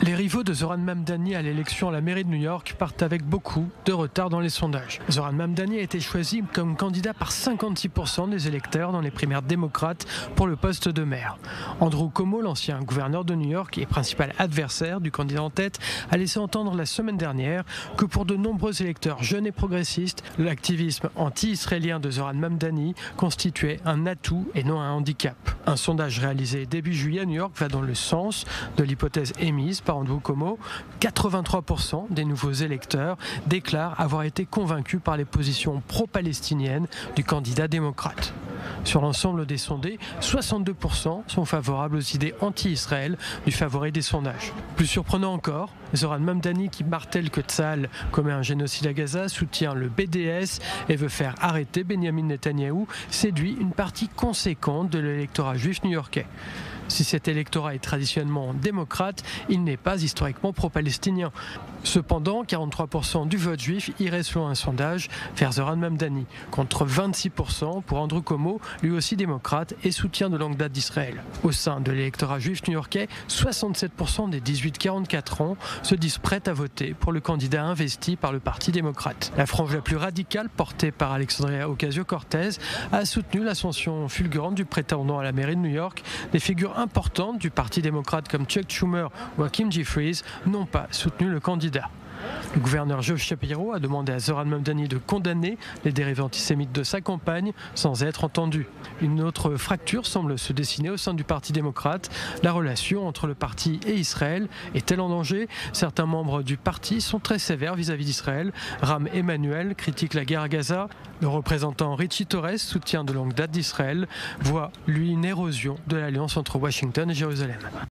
Les rivaux de Zoran Mamdani à l'élection à la mairie de New York partent avec beaucoup de retard dans les sondages. Zoran Mamdani a été choisi comme candidat par 56% des électeurs dans les primaires démocrates pour le poste de maire. Andrew Cuomo, l'ancien gouverneur de New York et principal adversaire du candidat en tête, a laissé entendre la semaine dernière que pour de nombreux électeurs jeunes et progressistes, l'activisme anti-israélien de Zoran Mamdani constituait un atout et non un handicap. Un sondage réalisé début juillet à New York va dans le sens de l'hypothèse émise par Andrew Cuomo. 83% des nouveaux électeurs déclarent avoir été convaincus par les positions pro-palestiniennes du candidat démocrate. Sur l'ensemble des sondés, 62% sont favorables aux idées anti-Israël du favori des sondages. Plus surprenant encore, Zoran Mamdani, qui martèle que Tsahal commet un génocide à Gaza, soutient le BDS et veut faire arrêter Benjamin Netanyahou, séduit une partie conséquente de l'électorat juif new-yorkais. Si cet électorat est traditionnellement démocrate, il n'est pas historiquement pro-palestinien. Cependant, 43% du vote juif irait selon un sondage vers Zoran Mamdani, contre 26% pour Andrew Cuomo, lui aussi démocrate et soutien de longue date d'Israël. Au sein de l'électorat juif new-yorkais, 67% des 18-44 ans se disent prêts à voter pour le candidat investi par le Parti démocrate. La frange la plus radicale, portée par Alexandria Ocasio-Cortez, a soutenu l'ascension fulgurante du prétendant à la mairie de New York. Des figures importantes du Parti démocrate comme Chuck Schumer ou Hakeem Jeffries n'ont pas soutenu le candidat. Le gouverneur Josh Shapiro a demandé à Zoran Mamdani de condamner les dérives antisémites de sa campagne sans être entendu. Une autre fracture semble se dessiner au sein du Parti démocrate. La relation entre le parti et Israël est-elle en danger ? Certains membres du parti sont très sévères vis-à-vis d'Israël. Rahm Emanuel critique la guerre à Gaza. Le représentant Richie Torres, soutien de longue date d'Israël, voit, lui, une érosion de l'alliance entre Washington et Jérusalem.